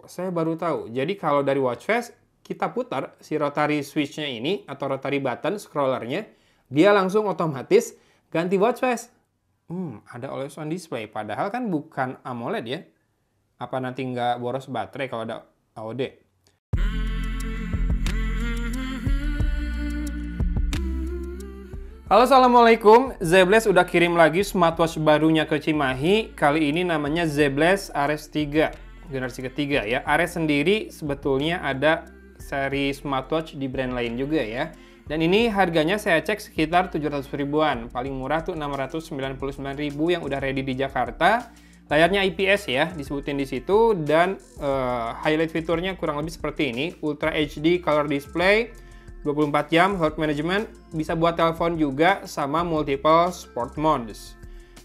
Saya baru tahu. Jadi kalau dari watch face, kita putar si rotary switch-nya ini, atau rotary button scrollernya, dia langsung otomatis ganti watch face. Ada always on display. Padahal kan bukan AMOLED ya. Apa nanti nggak boros baterai kalau ada AOD? Halo, assalamualaikum. Zebles udah kirim lagi smartwatch barunya ke Cimahi. Kali ini namanya Zebles Ares 3, generasi ketiga ya. Ares sendiri sebetulnya ada seri smartwatch di brand lain juga ya. Dan ini harganya saya cek sekitar 700 ribuan. Paling murah tuh 699 ribu yang udah ready di Jakarta. Layarnya IPS ya, disebutin di situ. Dan highlight fiturnya kurang lebih seperti ini. Ultra HD color display, 24 jam health management, bisa buat telepon juga, sama multiple sport modes.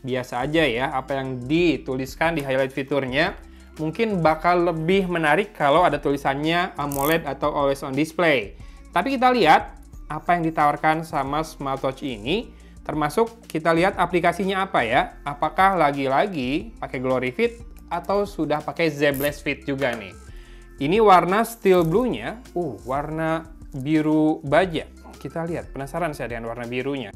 Biasa aja ya, apa yang dituliskan di highlight fiturnya. Mungkin bakal lebih menarik kalau ada tulisannya AMOLED atau always on display. Tapi kita lihat apa yang ditawarkan sama smartwatch ini, termasuk kita lihat aplikasinya apa ya. Apakah lagi-lagi pakai Glory Fit atau sudah pakai Zebles Fit juga nih. Ini warna steel blue-nya, warna biru baja. Kita lihat, penasaran saya dengan warna birunya.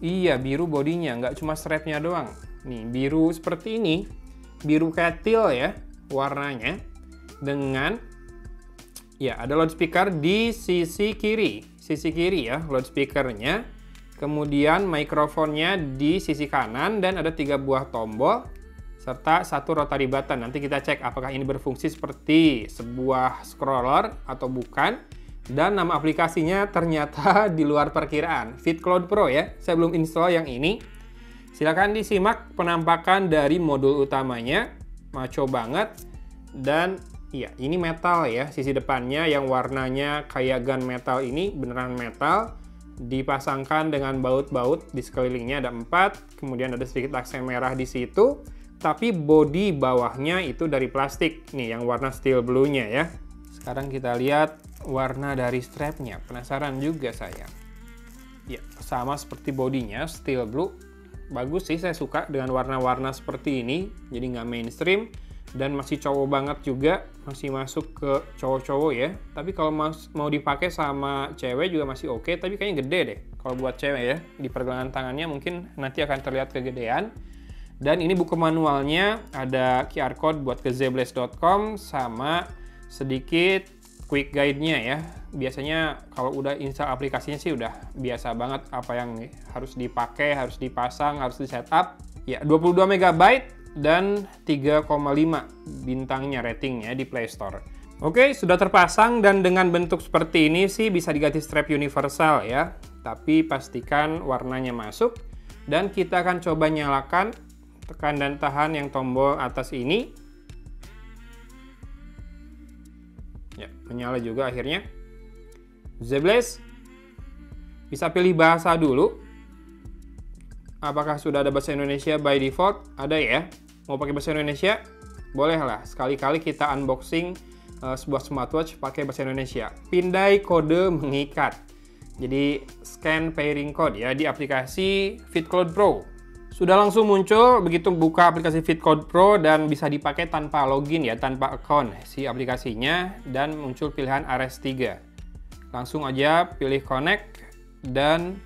Iya, biru bodinya, nggak cuma strapnya doang. Nih, biru seperti ini, biru ketil ya warnanya. Dengan, ya ada loudspeaker di sisi kiri ya loudspeakernya. Kemudian mikrofonnya di sisi kanan dan ada 3 buah tombol serta 1 rotary button. Nanti kita cek apakah ini berfungsi seperti sebuah scroller atau bukan. Dan nama aplikasinya ternyata di luar perkiraan. FitCloud Pro ya. Saya belum install yang ini. Silakan disimak penampakan dari modul utamanya. Maco banget. Dan ya, ini metal ya. Sisi depannya yang warnanya kayak gunmetal ini beneran metal. Dipasangkan dengan baut-baut di sekelilingnya ada 4. Kemudian ada sedikit aksen merah di situ. Tapi bodi bawahnya itu dari plastik. Nih, yang warna steel blue-nya ya. Sekarang kita lihat warna dari strapnya. Penasaran juga saya. Ya, sama seperti bodinya, steel blue. Bagus sih, saya suka dengan warna-warna seperti ini. Jadi nggak mainstream. Dan masih cowok banget juga. Masih masuk ke cowok-cowok ya. Tapi kalau mau dipakai sama cewek juga masih oke. Tapi kayaknya gede deh kalau buat cewek ya. Di pergelangan tangannya mungkin nanti akan terlihat kegedean. Dan ini buku manualnya, ada QR code buat ke zebles.com sama sedikit quick guide-nya ya. Biasanya kalau udah install aplikasinya sih udah biasa banget apa yang harus dipakai, harus dipasang, harus di setup. Ya, 22 MB dan 3,5 bintangnya ratingnya di Play Store. Oke, sudah terpasang dan dengan bentuk seperti ini sih bisa diganti strap universal ya. Tapi pastikan warnanya masuk dan kita akan coba nyalakan. Tekan dan tahan yang tombol atas ini. Ya, menyala juga akhirnya. Zebles. Bisa pilih bahasa dulu. Apakah sudah ada bahasa Indonesia by default? Ada ya. Mau pakai bahasa Indonesia? Bolehlah. Sekali-kali kita unboxing sebuah smartwatch pakai bahasa Indonesia. Pindai kode mengikat. Jadi scan pairing code ya di aplikasi FitCloud Pro. Sudah langsung muncul begitu buka aplikasi FitCloud Pro dan bisa dipakai tanpa login ya, tanpa account si aplikasinya dan muncul pilihan Ares 3. Langsung aja pilih connect dan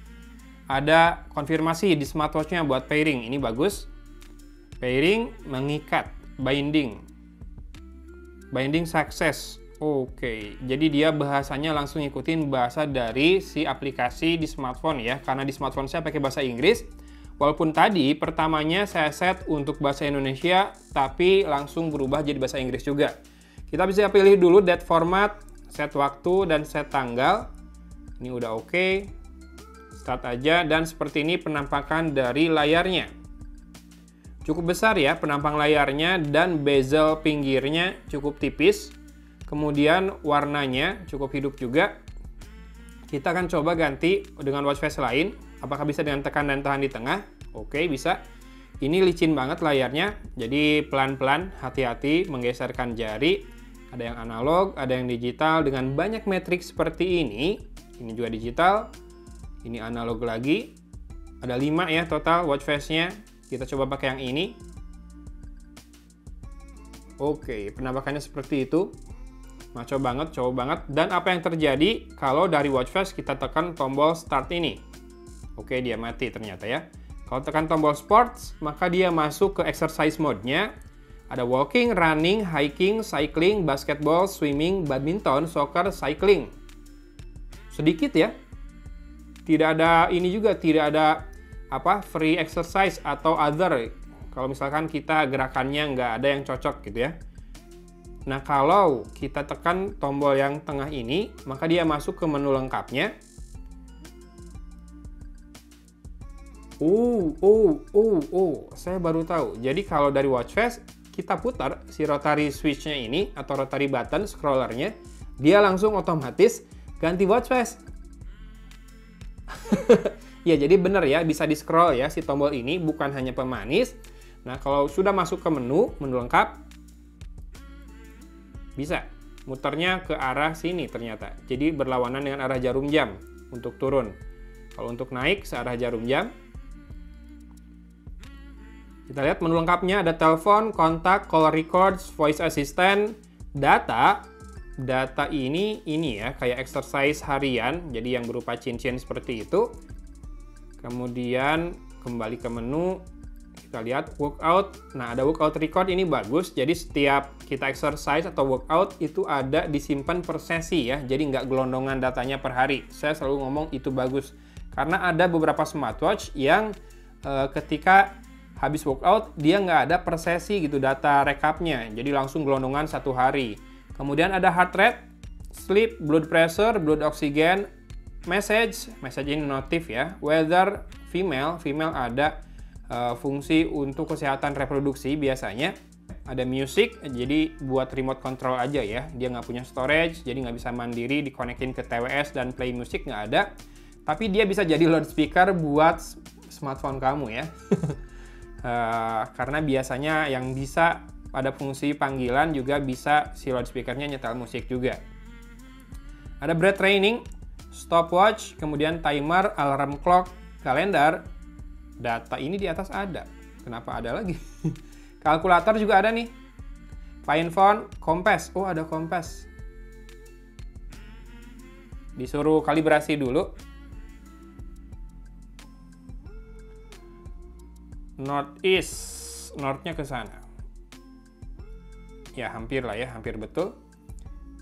ada konfirmasi di smartwatch-nya buat pairing. Ini bagus. Pairing mengikat, binding. Binding success. Oke, jadi dia bahasanya langsung ngikutin bahasa dari si aplikasi di smartphone ya, karena di smartphone saya pakai bahasa Inggris. Walaupun tadi pertamanya saya set untuk bahasa Indonesia, tapi langsung berubah jadi bahasa Inggris juga. Kita bisa pilih dulu date format, set waktu, dan set tanggal. Ini udah oke. Start aja, dan seperti ini penampakan dari layarnya. Cukup besar ya penampang layarnya, dan bezel pinggirnya cukup tipis. Kemudian warnanya cukup hidup juga. Kita akan coba ganti dengan watch face lain. Apakah bisa dengan tekan dan tahan di tengah? Oke, bisa. Ini licin banget layarnya, jadi pelan-pelan, hati-hati menggeserkan jari. Ada yang analog, ada yang digital, dengan banyak metrik seperti ini. Ini juga digital, ini analog lagi. Ada 5 ya total watch face-nya. Kita coba pakai yang ini. Oke, penampakannya seperti itu. Maco banget, cowok banget. Dan apa yang terjadi kalau dari watch face kita tekan tombol start ini? Oke, dia mati ternyata ya. Kalau tekan tombol sports, maka dia masuk ke exercise mode-nya. Ada walking, running, hiking, cycling, basketball, swimming, badminton, soccer, cycling. Sedikit ya. Tidak ada ini juga, tidak ada free exercise atau other. Kalau misalkan kita gerakannya nggak ada yang cocok gitu ya. Nah, kalau kita tekan tombol yang tengah ini, maka dia masuk ke menu lengkapnya. Saya baru tahu. Jadi kalau dari watch face, kita putar si rotary switch-nya ini, atau rotary button scrollernya, dia langsung otomatis ganti watch face. Ya, jadi bener ya, bisa di-scroll ya si tombol ini, bukan hanya pemanis. Nah, kalau sudah masuk ke menu lengkap, bisa muternya ke arah sini ternyata. Jadi berlawanan dengan arah jarum jam untuk turun. Kalau untuk naik searah jarum jam. Kita lihat menu lengkapnya ada telepon, kontak, call records, voice assistant, data. Data ini ya, kayak exercise harian, jadi yang berupa cincin seperti itu. Kemudian kembali ke menu, kita lihat workout. Nah, ada workout record, ini bagus. Jadi setiap kita exercise atau workout itu ada disimpan per sesi ya. Jadi nggak gelondongan datanya per hari. Saya selalu ngomong itu bagus. Karena ada beberapa smartwatch yang ketika habis workout, dia nggak ada per sesi gitu data rekapnya. Jadi langsung gelondongan satu hari. Kemudian ada heart rate, sleep, blood pressure, blood oxygen, message ini notif ya, weather, female ada fungsi untuk kesehatan reproduksi biasanya, ada music, jadi buat remote control aja ya, dia nggak punya storage, jadi nggak bisa mandiri dikonekin ke TWS dan play music nggak ada, tapi dia bisa jadi loudspeaker buat smartphone kamu ya, karena biasanya yang bisa ada fungsi panggilan juga bisa si loudspeakernya nyetel musik juga. Ada breath training, stopwatch, kemudian timer, alarm clock, kalender. Data ini di atas ada. Kenapa ada lagi? Kalkulator juga ada nih. Fine phone, kompas. Oh, ada kompas. Disuruh kalibrasi dulu. Northeast, northnya ke sana. Ya, hampir lah ya, hampir betul.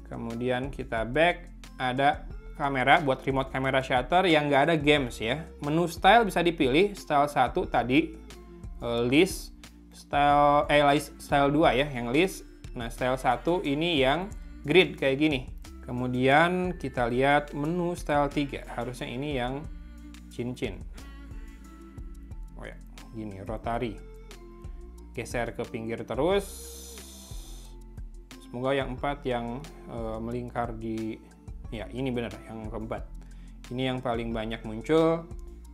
Kemudian kita back, ada kamera buat remote camera shutter yang nggak ada games ya. Menu style bisa dipilih, style 1 tadi, list, style 2 ya, yang list. Nah, style 1 ini yang grid kayak gini. Kemudian kita lihat menu style 3, harusnya ini yang cincin. Oh ya, gini, rotary. Geser ke pinggir terus. Semoga yang 4 yang melingkar di, ya ini benar yang keempat. Ini yang paling banyak muncul.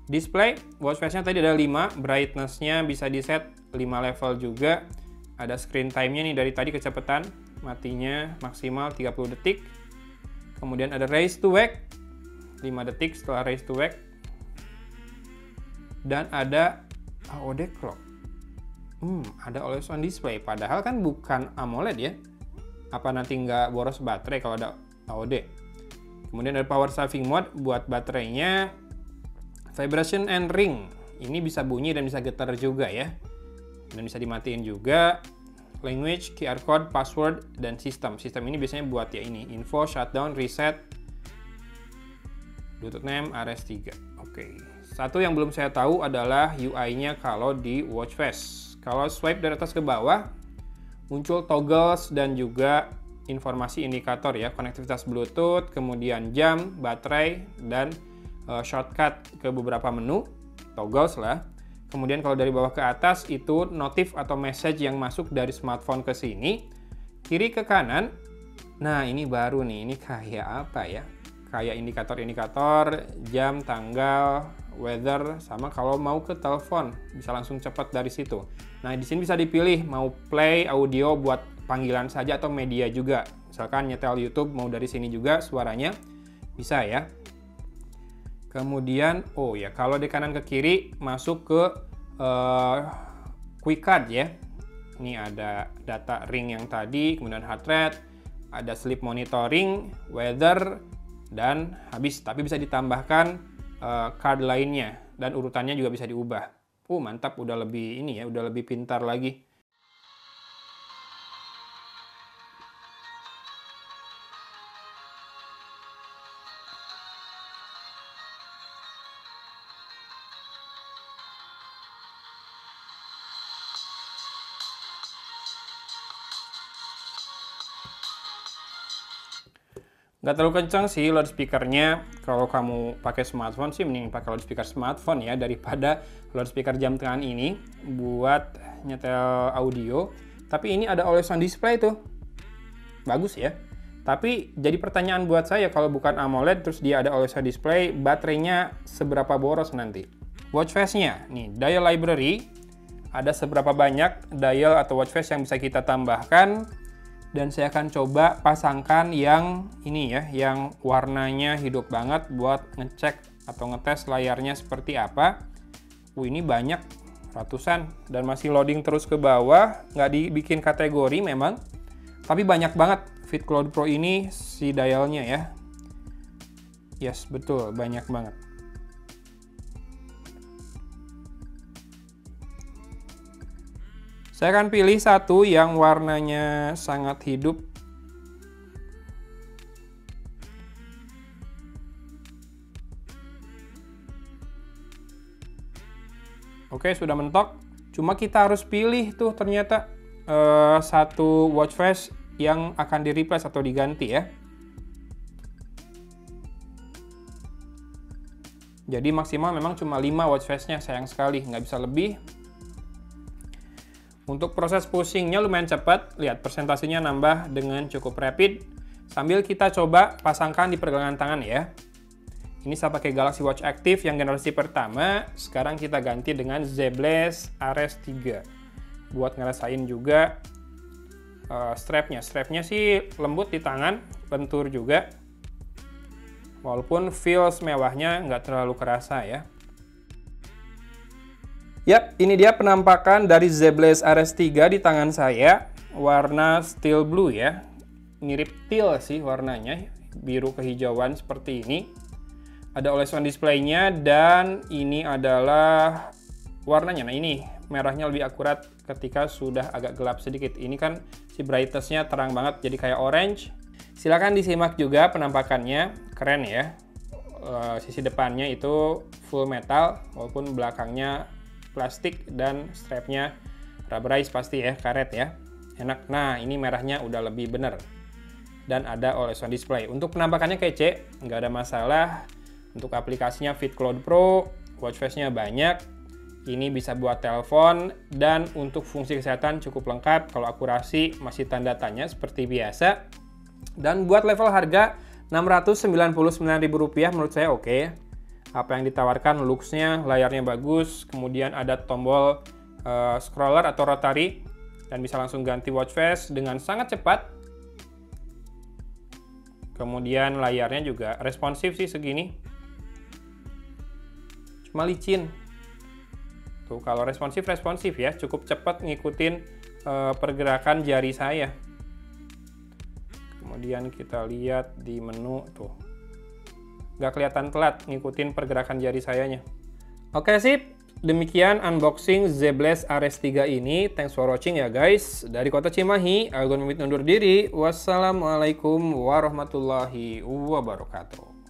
Display, watch face-nya tadi ada 5, brightness-nya bisa di set 5 level juga. Ada screen time-nya nih dari tadi kecepatan, matinya maksimal 30 detik. Kemudian ada raise to wake, 5 detik setelah raise to wake. Dan ada AOD clock. Ada always on display, padahal kan bukan AMOLED ya. Apa nanti nggak boros baterai kalau ada AOD. Kemudian ada power saving mode buat baterainya. Vibration and ring, ini bisa bunyi dan bisa getar juga ya. Dan bisa dimatiin juga. Language, QR code, password, dan sistem. Sistem ini biasanya buat ya ini, info, shutdown, reset, Bluetooth name, RS3. Oke. Satu yang belum saya tahu adalah UI-nya kalau di watch face. Kalau swipe dari atas ke bawah, muncul toggles dan juga informasi indikator ya, konektivitas Bluetooth, kemudian jam, baterai, dan shortcut ke beberapa menu, toggles lah. Kemudian kalau dari bawah ke atas itu notif atau message yang masuk dari smartphone ke sini. Kiri ke kanan, nah ini baru nih, ini kayak apa ya? Kayak indikator-indikator, jam, tanggal, weather, sama kalau mau ke telepon bisa langsung cepat dari situ. Nah, di sini bisa dipilih mau play audio buat panggilan saja atau media juga. Misalkan nyetel YouTube mau dari sini juga suaranya bisa ya. Kemudian, oh ya, kalau di kanan ke kiri masuk ke quick card ya. Ini ada data ring yang tadi, kemudian heart rate, ada sleep monitoring, weather, dan habis. Tapi bisa ditambahkan card lainnya dan urutannya juga bisa diubah. Mantap, udah lebih ini ya, udah lebih pintar lagi. Nggak terlalu kencang sih loudspeakernya. Kalau kamu pakai smartphone sih mending pakai loudspeaker smartphone ya daripada loudspeaker jam tangan ini buat nyetel audio. Tapi ini ada always on display tuh. Bagus ya. Tapi jadi pertanyaan buat saya, kalau bukan AMOLED terus dia ada always on display, baterainya seberapa boros nanti? Watch face-nya, nih dial library, ada seberapa banyak dial atau watch face yang bisa kita tambahkan. Dan saya akan coba pasangkan yang ini ya, yang warnanya hidup banget buat ngecek atau ngetes layarnya seperti apa. Ini banyak, ratusan, dan masih loading terus ke bawah, nggak dibikin kategori memang. Tapi banyak banget FitCloud Pro ini si dialnya ya. Yes, betul, banyak banget. Saya akan pilih satu yang warnanya sangat hidup. Oke, sudah mentok. Cuma kita harus pilih tuh ternyata satu watch face yang akan di-replace atau diganti ya. Jadi maksimal memang cuma 5 watch face-nya, sayang sekali, nggak bisa lebih. Untuk proses pushingnya lumayan cepat, lihat persentasenya nambah dengan cukup rapid. Sambil kita coba pasangkan di pergelangan tangan ya. Ini saya pakai Galaxy Watch Active yang generasi pertama, sekarang kita ganti dengan ZBlaze Ares 3. Buat ngerasain juga strapnya. Strapnya sih lembut di tangan, lentur juga. Walaupun feels mewahnya nggak terlalu kerasa ya. Yap, ini dia penampakan dari ZBlaze Ares 3 di tangan saya. Warna steel blue ya. Mirip teal sih warnanya, biru kehijauan seperti ini. Ada always on display-nya dan ini adalah warnanya. Nah ini, merahnya lebih akurat ketika sudah agak gelap sedikit. Ini kan si brightness-nya terang banget, jadi kayak orange. Silahkan disimak juga penampakannya, keren ya. Sisi depannya itu full metal, walaupun belakangnya plastik dan strapnya rubberized pasti ya, karet ya, enak. Nah ini merahnya udah lebih bener dan ada always on display. Untuk penampakannya kece, nggak ada masalah. Untuk aplikasinya FitCloud Pro, watch face-nya banyak, ini bisa buat telepon, dan untuk fungsi kesehatan cukup lengkap. Kalau akurasi masih tanda tanya seperti biasa. Dan buat level harga Rp699.000 menurut saya oke. Apa yang ditawarkan, looks-nya, layarnya bagus, kemudian ada tombol scroller atau rotary, dan bisa langsung ganti watch face dengan sangat cepat. Kemudian layarnya juga responsif sih segini. Cuma licin. Tuh, kalau responsif ya, cukup cepat ngikutin pergerakan jari saya. Kemudian kita lihat di menu tuh. Nggak kelihatan telat ngikutin pergerakan jari sayanya. Oke sip, demikian unboxing ZBlaze Ares 3 ini. Thanks for watching ya guys. Dari Kota Cimahi, Algon pamit undur diri. Wassalamualaikum warahmatullahi wabarakatuh.